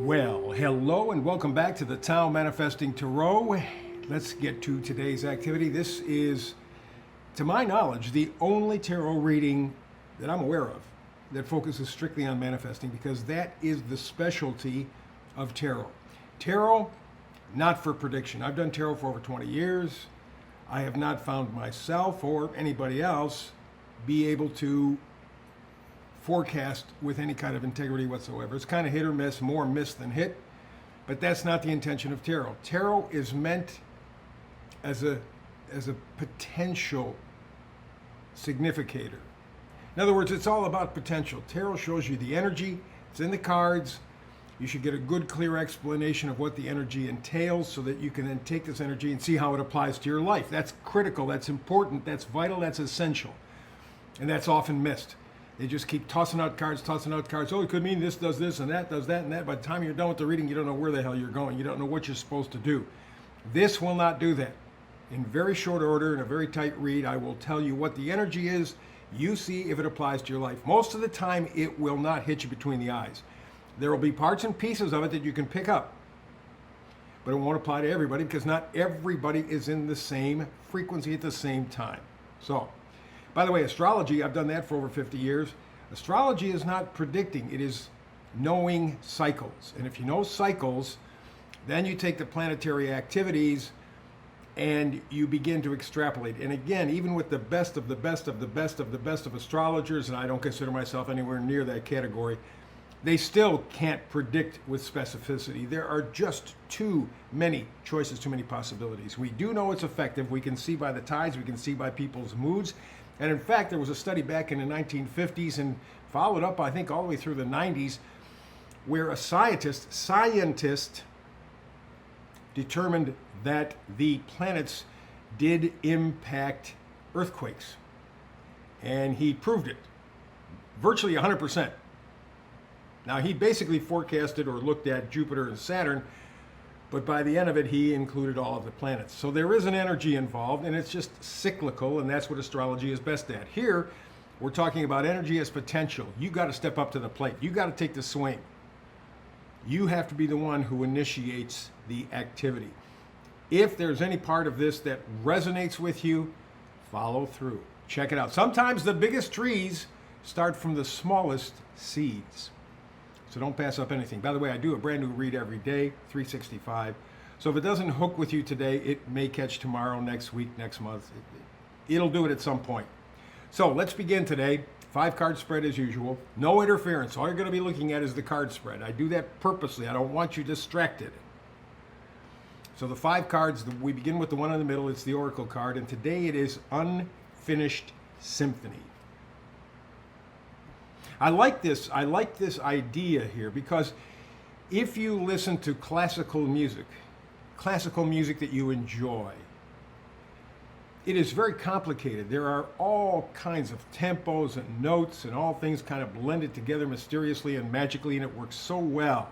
Well, hello and welcome back to the Tao Manifesting Tarot. Let's get to today's activity. This is, to my knowledge, the only tarot reading that I'm aware of that focuses strictly on manifesting, because that is the specialty of tarot. Tarot, not for prediction. I've done tarot for over 20 years. I have not found myself or anybody else be able to forecast with any kind of integrity whatsoever. It's kind of hit or miss, more miss than hit, but that's not the intention of tarot. Tarot is meant as a potential significator. In other words, it's all about potential. Tarot shows you the energy, it's in the cards. You should get a good, clear explanation of what the energy entails so that you can then take this energy and see how it applies to your life. That's critical, that's important, that's vital, that's essential. And that's often missed. They just keep tossing out cards. Oh, it could mean this does this and that does that and that. By the time you're done with the reading, you don't know where the hell you're going. You don't know what you're supposed to do. This will not do that. In very short order, in a very tight read, I will tell you what the energy is. You see if it applies to your life. Most of the time, it will not hit you between the eyes. There will be parts and pieces of it that you can pick up. But it won't apply to everybody because not everybody is in the same frequency at the same time. So, by the way, astrology, I've done that for over 50 years. Astrology is not predicting, it is knowing cycles. And if you know cycles, then you take the planetary activities and you begin to extrapolate. And again, even with the best of the best of the best of the best of astrologers, and I don't consider myself anywhere near that category, they still can't predict with specificity. There are just too many choices, too many possibilities. We do know it's effective. We can see by the tides, we can see by people's moods. And in fact, there was a study back in the 1950s and followed up, I think, all the way through the 90s, where a scientist determined that the planets did impact earthquakes. And he proved it, virtually 100%. Now, he basically forecasted or looked at Jupiter and Saturn, but by the end of it, he included all of the planets. So there is an energy involved, and it's just cyclical, and that's what astrology is best at. Here, we're talking about energy as potential. You got to step up to the plate. You got to take the swing. You have to be the one who initiates the activity. If there's any part of this that resonates with you, follow through. Check it out. Sometimes the biggest trees start from the smallest seeds. So don't pass up anything. By the way, I do a brand new read every day, 365. So if it doesn't hook with you today, it may catch tomorrow, next week, next month. It'll do it at some point. So let's begin today. 5-card spread as usual. No interference. All you're going to be looking at is the card spread. I do that purposely. I don't want you distracted. So the 5 cards, we begin with the one in the middle. It's the Oracle card. And today it is Unfinished Symphony. I like this idea here because if you listen to classical music that you enjoy, it is very complicated. There are all kinds of tempos and notes and all things kind of blended together mysteriously and magically, and it works so well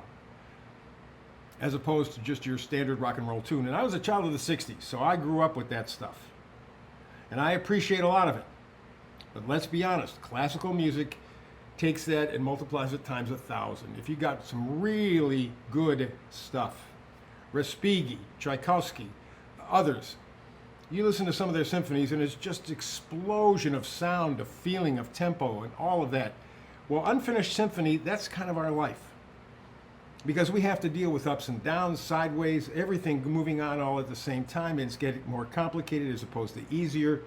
as opposed to just your standard rock and roll tune. And I was a child of the 60s, so I grew up with that stuff. And I appreciate a lot of it. But let's be honest, classical music takes that and multiplies it times 1,000. If you got some really good stuff, Respighi, Tchaikovsky, others, you listen to some of their symphonies and it's just explosion of sound, of feeling, of tempo, and all of that. Well, Unfinished Symphony, that's kind of our life. Because we have to deal with ups and downs, sideways, everything moving on all at the same time, and it's getting more complicated as opposed to easier,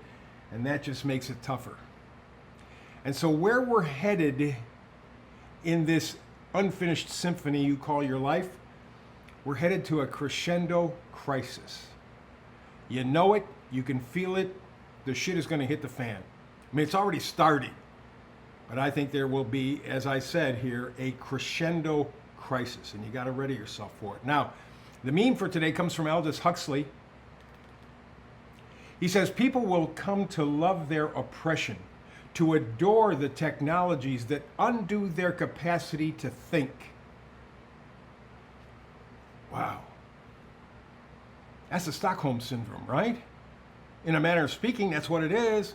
and that just makes it tougher. And so where we're headed in this unfinished symphony you call your life, we're headed to a crescendo crisis. You know it, you can feel it, the shit is going to hit the fan. I mean, it's already starting, but I think there will be, as I said here, a crescendo crisis, and you got to ready yourself for it. Now, the meme for today comes from Aldous Huxley. He says, people will come to love their oppression, to adore the technologies that undo their capacity to think. Wow. That's the Stockholm Syndrome, right? In a manner of speaking, that's what it is.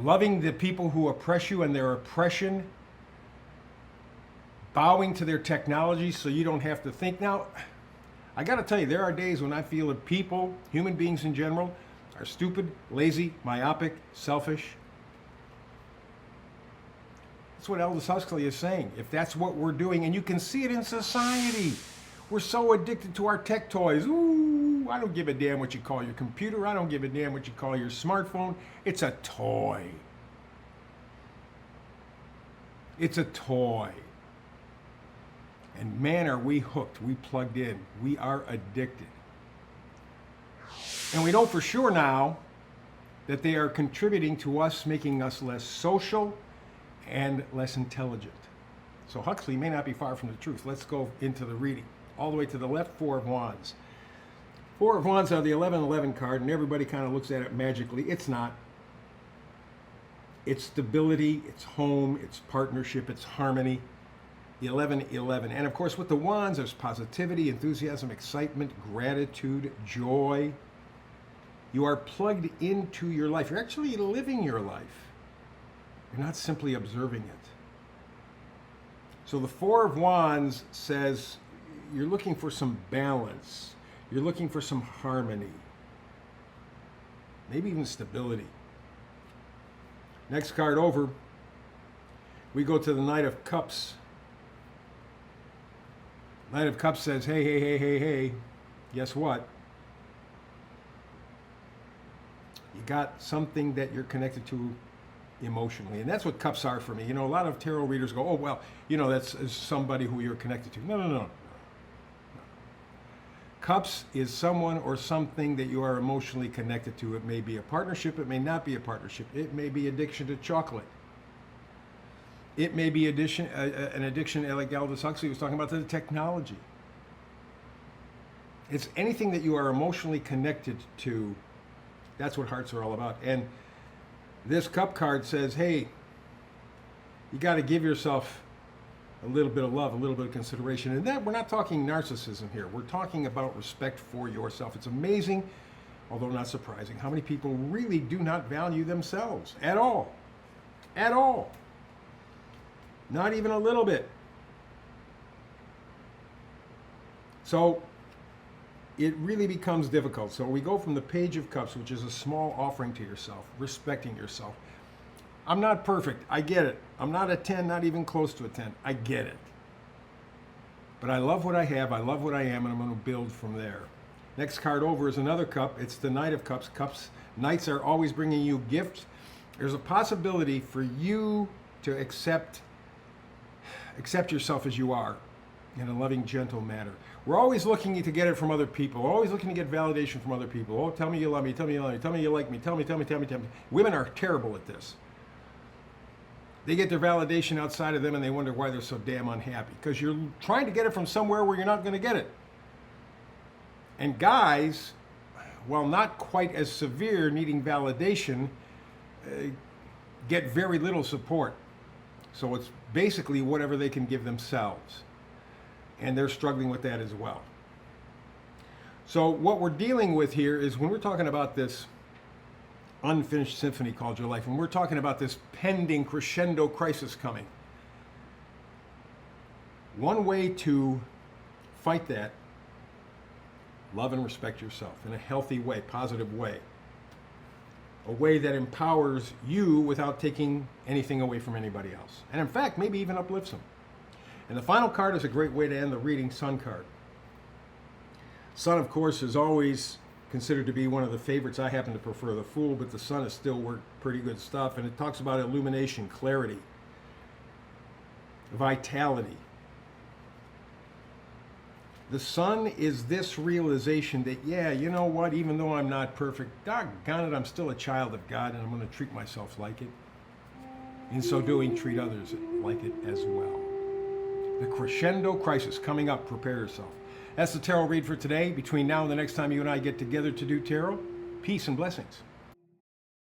Loving the people who oppress you and their oppression bowing to their technology so you don't have to think. Now, I got to tell you, there are days when I feel that people, human beings in general, are stupid, lazy, myopic, selfish. That's what Aldous Huxley is saying. If that's what we're doing, and you can see it in society, we're so addicted to our tech toys. Ooh, I don't give a damn what you call your computer. I don't give a damn what you call your smartphone. It's a toy. It's a toy. And man, are we hooked. We plugged in. We are addicted. And we know for sure now that they are contributing to us, making us less social and less intelligent. So Huxley may not be far from the truth. Let's go into the reading. All the way to the left, Four of Wands. Four of Wands are the 11-11 card, and everybody kind of looks at it magically. It's not. It's stability, it's home, it's partnership, it's harmony. The 11-11. And of course, with the Wands, there's positivity, enthusiasm, excitement, gratitude, joy. You are plugged into your life. You're actually living your life. You're not simply observing it. So the Four of Wands says you're looking for some balance. You're looking for some harmony. Maybe even stability. Next card over, we go to the Knight of Cups. Knight of Cups says, hey, hey, hey, hey, hey, guess what? You got something that you're connected to emotionally. And that's what cups are for me. You know, a lot of tarot readers go, oh, well, you know, that's somebody who you're connected to. No, no, no. Cups is someone or something that you are emotionally connected to. It may be a partnership. It may not be a partnership. It may be addiction to chocolate. It may be an addiction, like Aldous Huxley was talking about, to the technology. It's anything that you are emotionally connected to. That's what hearts are all about. And this cup card says, hey, you got to give yourself a little bit of love, a little bit of consideration. And that, we're not talking narcissism here. We're talking about respect for yourself. It's amazing, although not surprising, how many people really do not value themselves at all. At all. Not even a little bit. So it really becomes difficult. So we go from the Page of Cups, which is a small offering to yourself, respecting yourself. I'm not perfect. I get it. I'm not a 10, not even close to a 10. I get it. But I love what I have. I love what I am, and I'm going to build from there. Next card over is another cup. It's the Knight of Cups. Knights are always bringing you gifts. There's a possibility for you to accept yourself as you are in a loving, gentle manner. We're always looking to get it from other people. We're always looking to get validation from other people. Oh, tell me you love me. Tell me you love me. Tell me you like me. Tell me. Women are terrible at this. They get their validation outside of them and they wonder why they're so damn unhappy. Because you're trying to get it from somewhere where you're not going to get it. And guys, while not quite as severe, needing validation, get very little support. So it's basically whatever they can give themselves. And they're struggling with that as well. So what we're dealing with here is when we're talking about this unfinished symphony called your life, and we're talking about this pending crescendo crisis coming, one way to fight that, love and respect yourself in a healthy way, positive way. A way that empowers you without taking anything away from anybody else. And in fact, maybe even uplifts them. And the final card is a great way to end the reading, Sun card. Sun, of course, is always considered to be one of the favorites. I happen to prefer the Fool, but the Sun is still worth pretty good stuff. And it talks about illumination, clarity, vitality. The Sun is this realization that, yeah, you know what, even though I'm not perfect, doggone it, I'm still a child of God, and I'm going to treat myself like it. In so doing, treat others like it as well. The Crescendo Crisis coming up. Prepare yourself. That's the tarot read for today. Between now and the next time you and I get together to do tarot, peace and blessings.